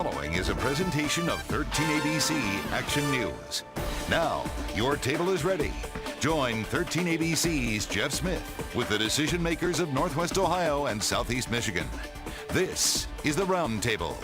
Following is a presentation of 13ABC Action News. Now, your table is ready. Join 13ABC's Jeff Smith with the decision makers of Northwest Ohio and Southeast Michigan. This is the Roundtable.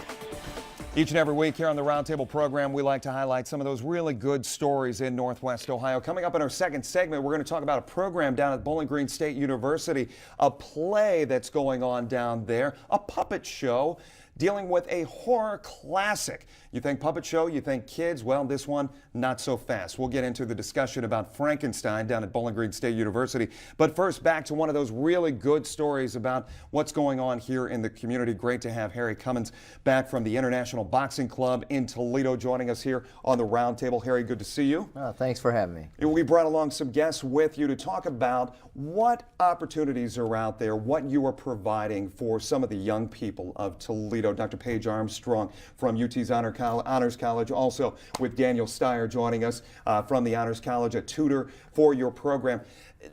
Each and every week here on the Roundtable program, we like to highlight some of those really good stories in Northwest Ohio. Coming up in our second segment, we're going to talk about a program down at Bowling Green State University, a play that's going on down there, a puppet show dealing with a horror classic. You think puppet show, you think kids, well, this one, not so fast. We'll get into the discussion about Frankenstein down at Bowling Green State University. But first, back to one of those really good stories about what's going on here in the community. Great to have Harry Cummins back from the International Boxing Club in Toledo joining us here on the Roundtable. Harry, good to see you. Thanks for having me. We brought along some guests with you to talk about what opportunities are out there, what you are providing for some of the young people of Toledo. Dr. Paige Armstrong from UT's Honors College, also with Daniel Steyer joining us from the Honors College, a tutor for your program.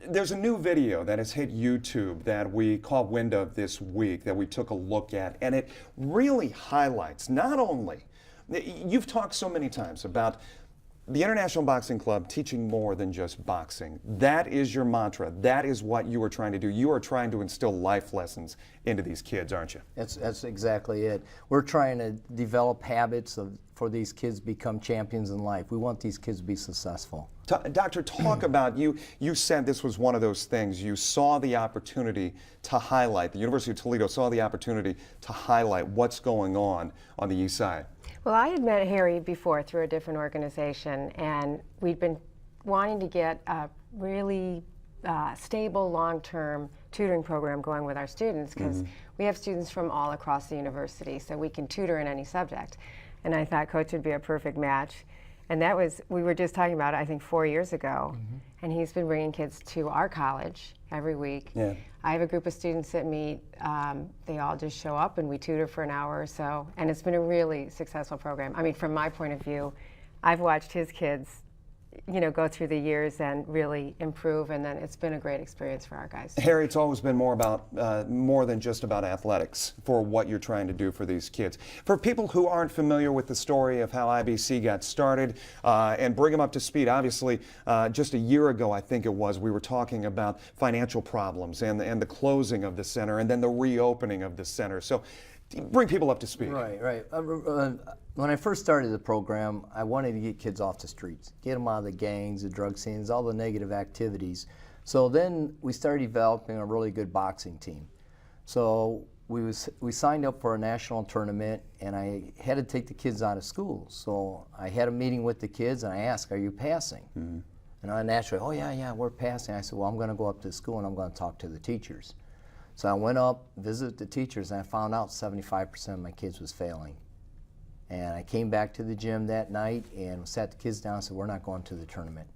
There's a new video that has hit YouTube that we caught wind of this week that we took a look at, and it really highlights not only, you've talked so many times about the International Boxing Club teaching more than just boxing. That is your mantra. That is what you are trying to do. You are trying to instill life lessons into these kids, aren't you? That's exactly it. We're trying to develop habits for these kids to become champions in life. We want these kids to be successful. Doctor, talk about, you said this was one of those things. You saw the opportunity to highlight, the University of Toledo saw the opportunity to highlight what's going on the east side. Well, I had met Harry before through a different organization, and we'd been wanting to get a really stable, long-term tutoring program going with our students, because we have students from all across the university, so we can tutor in any subject. And I thought Coach would be a perfect match. And that was, we were just talking about it, I think 4 years ago, and he's been bringing kids to our college every week. Yeah. I have a group of students that meet, they all just show up and we tutor for an hour or so, and it's been a really successful program. I mean, from my point of view, I've watched his kids, you know, go through the years and really improve, and then it's been a great experience for our guys. Harry, it's always been more than just about athletics for what you're trying to do for these kids. For people who aren't familiar with the story of how IBC got started, and bring them up to speed, obviously just a year ago, I think it was, we were talking about financial problems and the closing of the center and then the reopening of the center. So bring people up to speed. Right. When I first started the program, I wanted to get kids off the streets, get them out of the gangs, the drug scenes, all the negative activities. So then we started developing a really good boxing team. So we signed up for a national tournament, and I had to take the kids out of school. So I had a meeting with the kids, and I asked, "Are you passing?" And I naturally, "Oh yeah, we're passing." I said, "Well, I'm going to go up to school and I'm going to talk to the teachers." So I went up, visited the teachers, and I found out 75% of my kids was failing. And I came back to the gym that night and sat the kids down and said, "We're not going to the tournament."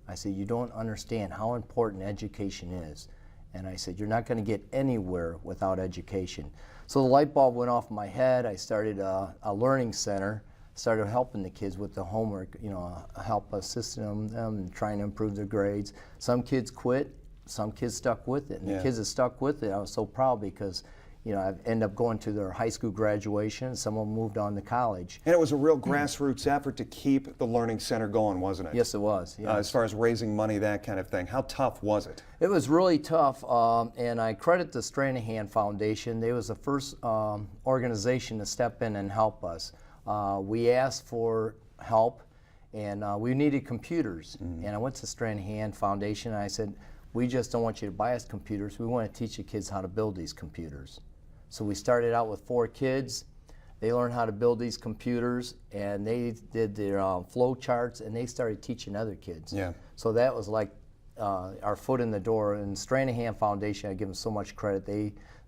I said, "You don't understand how important education is." And I said, "You're not going to get anywhere without education." So the light bulb went off in my head. I started a learning center, started helping the kids with the homework, you know, help assisting them and trying to improve their grades. Some kids quit. Some kids stuck with it, and the kids that stuck with it, I was so proud, because, you know, I've ended up going to their high school graduation. Some of them moved on to college. And it was a real grassroots effort to keep the Learning Center going, wasn't it? Yes, it was. Yes. As far as raising money, that kind of thing. How tough was it? It was really tough, and I credit the Stranahan Foundation. They was the first organization to step in and help us. We asked for help, and we needed computers. And I went to Stranahan Foundation, and I said, "We just don't want you to buy us computers. We want to teach the kids how to build these computers." So we started out with 4 kids. They learned how to build these computers, and they did their flow charts, and they started teaching other kids. Yeah. So that was like our foot in the door. And Stranahan Foundation, I give them so much credit.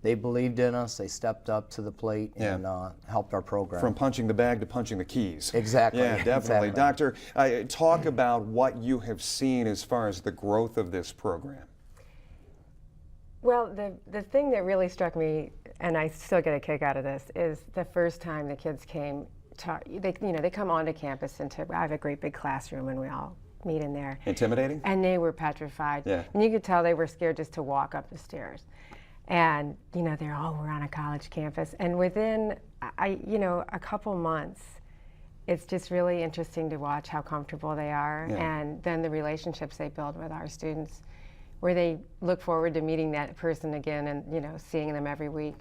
They believed in us. They stepped up to the plate and helped our program. From punching the bag to punching the keys. Exactly. Yeah, definitely. Exactly. Doctor, talk about what you have seen as far as the growth of this program. Well, the thing that really struck me, and I still get a kick out of this, is the first time the kids came, they come onto campus, and I have a great big classroom, and we all meet in there. Intimidating? And they were petrified. Yeah. And you could tell they were scared just to walk up the stairs. And they're we're on a college campus, and within a couple months, it's just really interesting to watch how comfortable they are, and then the relationships they build with our students, where they look forward to meeting that person again and seeing them every week.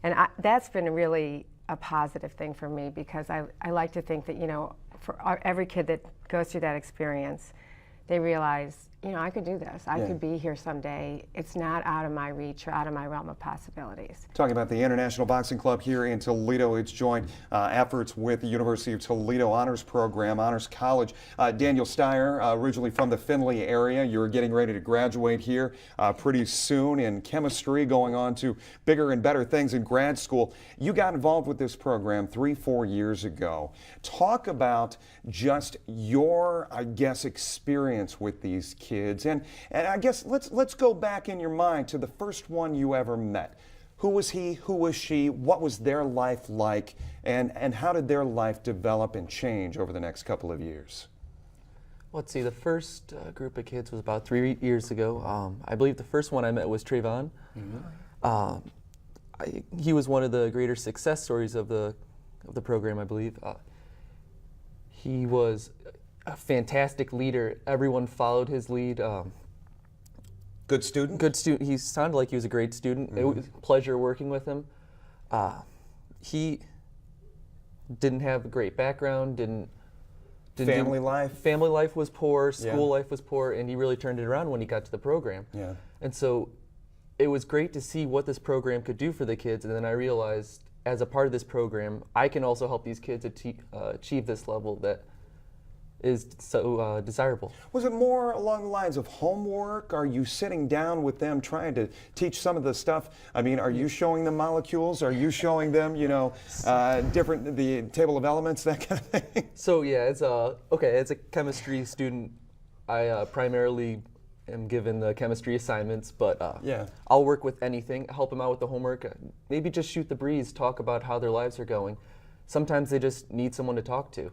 And that's been really a positive thing for me, because I like to think that for every kid that goes through that experience, they realize, I could do this. I could be here someday. It's not out of my reach or out of my realm of possibilities. Talking about the International Boxing Club here in Toledo, it's joint efforts with the University of Toledo Honors Program, Honors College. Daniel Steyer, originally from the Findlay area, you're getting ready to graduate here pretty soon in chemistry, going on to bigger and better things in grad school. You got involved with this program 3-4 years ago. Talk about just your, I guess, experience with these kids, and I guess let's go back in your mind to the first one you ever met. Who was he? Who was she? What was their life like? And how did their life develop and change over the next couple of years? Let's see, the first group of kids was about 3 years ago. I believe the first one I met was Trayvon. He was one of the greater success stories of the program, I believe. He was a fantastic leader. Everyone followed his lead. Good student? Good student. He sounded like he was a great student. It was a pleasure working with him. He didn't have a great background, didn't Family life? Family life was poor, school life was poor, and he really turned it around when he got to the program. Yeah. And so it was great to see what this program could do for the kids, and then I realized as a part of this program, I can also help these kids achieve this level that is so desirable. Was it more along the lines of homework? Are you sitting down with them trying to teach some of the stuff? I mean, are you showing them molecules? Are you showing them, the table of elements, that kind of thing? So yeah, as a chemistry student, I primarily am given the chemistry assignments, but I'll work with anything, help them out with the homework, maybe just shoot the breeze, talk about how their lives are going. Sometimes they just need someone to talk to.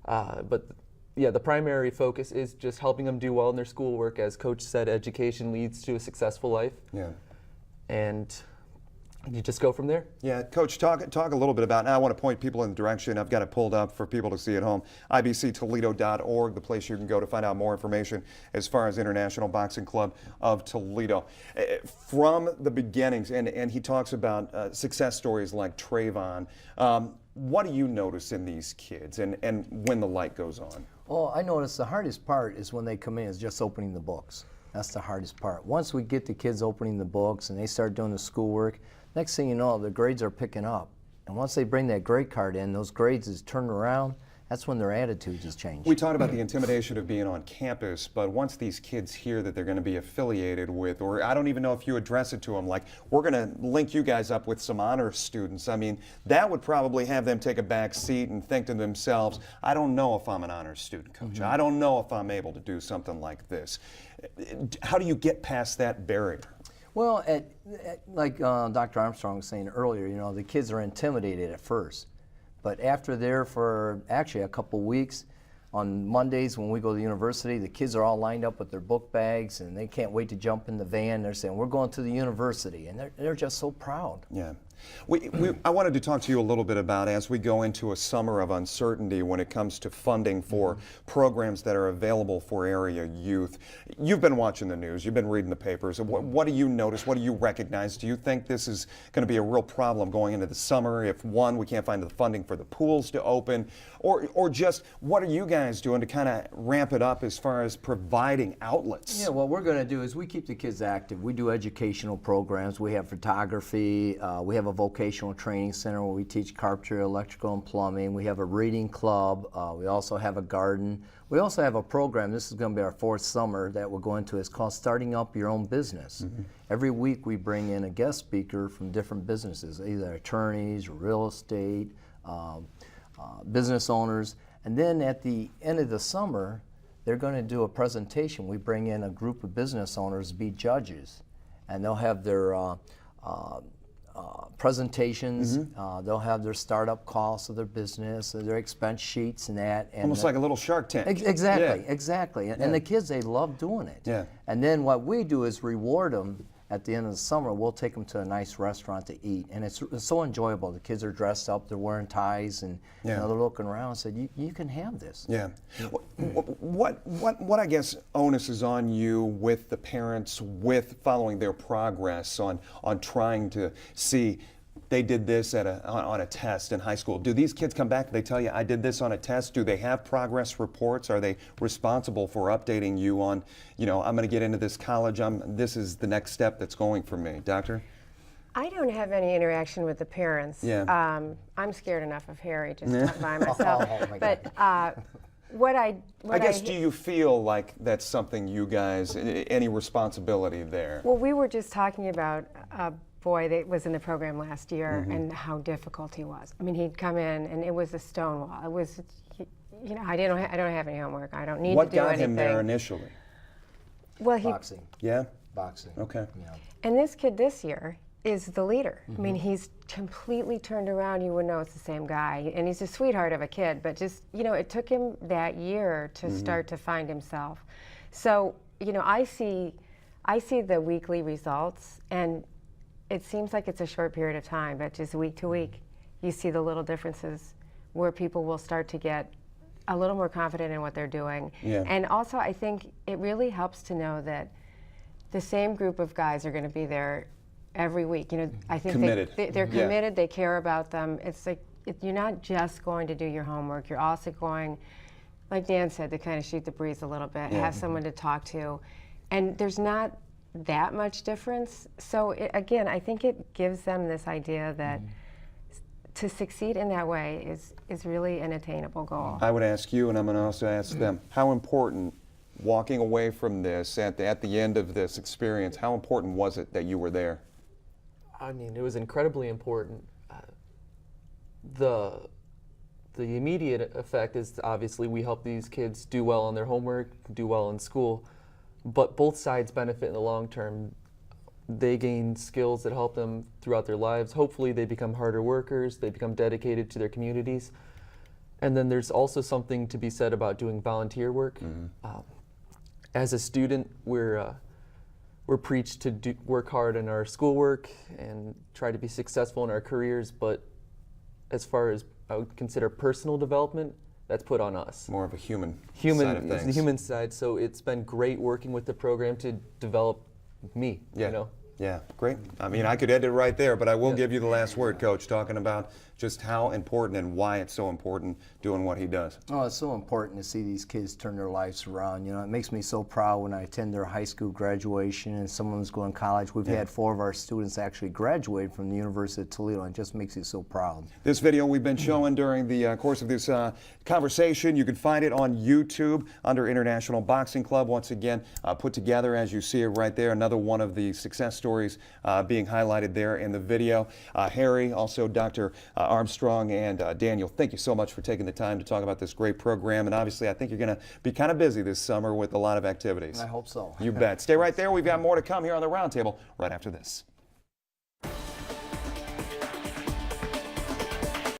But yeah, the primary focus is just helping them do well in their schoolwork. As Coach said, education leads to a successful life. Yeah. And you just go from there. Yeah, Coach, talk a little bit about, now I want to point people in the direction, I've got it pulled up for people to see at home, ibctoledo.org, the place you can go to find out more information as far as International Boxing Club of Toledo. From the beginnings, and he talks about success stories like Trayvon, what do you notice in these kids and when the light goes on? Well, I notice the hardest part is when they come in is just opening the books. That's the hardest part. Once we get the kids opening the books and they start doing the schoolwork, next thing you know, the grades are picking up. And once they bring that grade card in, those grades is turned around, that's when their attitudes has changed. We talked about the intimidation of being on campus, but once these kids hear that they're going to be affiliated with, or I don't even know if you address it to them, like, we're going to link you guys up with some honor students. I mean, that would probably have them take a back seat and think to themselves, I don't know if I'm an honor student, Coach. I don't know if I'm able to do something like this. How do you get past that barrier? Well, like Dr. Armstrong was saying earlier, the kids are intimidated at first. But after there for actually a couple weeks, on Mondays when we go to the university, the kids are all lined up with their book bags and they can't wait to jump in the van. They're saying, we're going to the university, and they're just so proud. Yeah. I wanted to talk to you a little bit about, as we go into a summer of uncertainty when it comes to funding for programs that are available for area youth. You've been watching the news, you've been reading the papers. What do you notice? What do you recognize? Do you think this is going to be a real problem going into the summer if, one, we can't find the funding for the pools to open, or just what are you guys doing to kind of ramp it up as far as providing outlets? Yeah, what we're going to do is we keep the kids active. We do educational programs. We have photography. We have a vocational training center where we teach carpentry, electrical, and plumbing. We have a reading club. We also have a garden. We also have a program, this is going to be our 4th summer that we're going to, it's called Starting Up Your Own Business. Every week we bring in a guest speaker from different businesses, either attorneys, real estate, business owners, and then at the end of the summer, they're going to do a presentation. We bring in a group of business owners to be judges, and they'll have their presentations, they'll have their startup costs of their business, their expense sheets and that. And almost like a little Shark Tank. Exactly. And the kids, they love doing it. And then what we do is reward them at the end of the summer, we'll take them to a nice restaurant to eat, and it's so enjoyable. The kids are dressed up, they're wearing ties, and you know, they're looking around and said, you can have this. Yeah. What I guess onus is on you with the parents, with following their progress on trying to see they did this on a test in high school. Do these kids come back and they tell you, I did this on a test? Do they have progress reports? Are they responsible for updating you on, you know, I'm going to get into this college, this is the next step that's going for me? Doctor? I don't have any interaction with the parents. Yeah. I'm scared enough of Harry just by myself. Oh, my but I guess, do you feel like that's something you guys, any responsibility there? Well, we were just talking about a boy that was in the program last year and how difficult he was. I mean, he'd come in and it was a stone wall. It was, you know, I don't have any homework. I don't need to do anything. What got him there initially? Well, Boxing. Yeah? Boxing. Okay. Yeah. And this kid this year is the leader. I mean, he's completely turned around. You would know it's the same guy. And he's a sweetheart of a kid, but just, you know, it took him that year to start to find himself. So, you know, I see the weekly results, and it seems like it's a short period of time, but just week to week, you see the little differences where people will start to get a little more confident in what they're doing. Yeah. And also, I think it really helps to know that the same group of guys are going to be there every week. You know, I think Committed. they're committed. They care about them. It's like you're not just going to do your homework. You're also going, like Dan said, to kind of shoot the breeze a little bit, have someone to talk to, and there's not that much difference. So again, I think it gives them this idea that to succeed in that way is really an attainable goal. I would ask you, and I'm going to also ask them, how important, walking away from this, at the end of this experience, how important was it that you were there? I mean, it was incredibly important. The immediate effect is obviously we help these kids do well on their homework, do well in school, but both sides benefit in the long term. They gain skills that help them throughout their lives. Hopefully they become harder workers, they become dedicated to their communities. And then there's also something to be said about doing volunteer work. As a student, we're preached to work hard in our schoolwork and try to be successful in our careers, but as far as I would consider personal development, that's put on us. More of a human side of It's the things. human side, so it's been great working with the program to develop me, Yeah. you know? Yeah, great. I mean, I could end it right there, but I will give you the last word, Coach, talking about just how important and why it's so important doing what he does. Oh, it's so important to see these kids turn their lives around. You know, it makes me so proud when I attend their high school graduation and someone's going to college. We've had 4 of our students actually graduate from the University of Toledo, and it just makes you so proud. This video we've been showing during the course of this conversation, you can find it on YouTube under International Boxing Club. Once again, put together as you see it right there. Another one of the success stories being highlighted there in the video. Harry, also Dr. Armstrong, and Daniel, thank you so much for taking the time to talk about this great program. And obviously, I think you're going to be kind of busy this summer with a lot of activities. I hope so. You bet. Stay right there. We've got more to come here on the Roundtable right after this.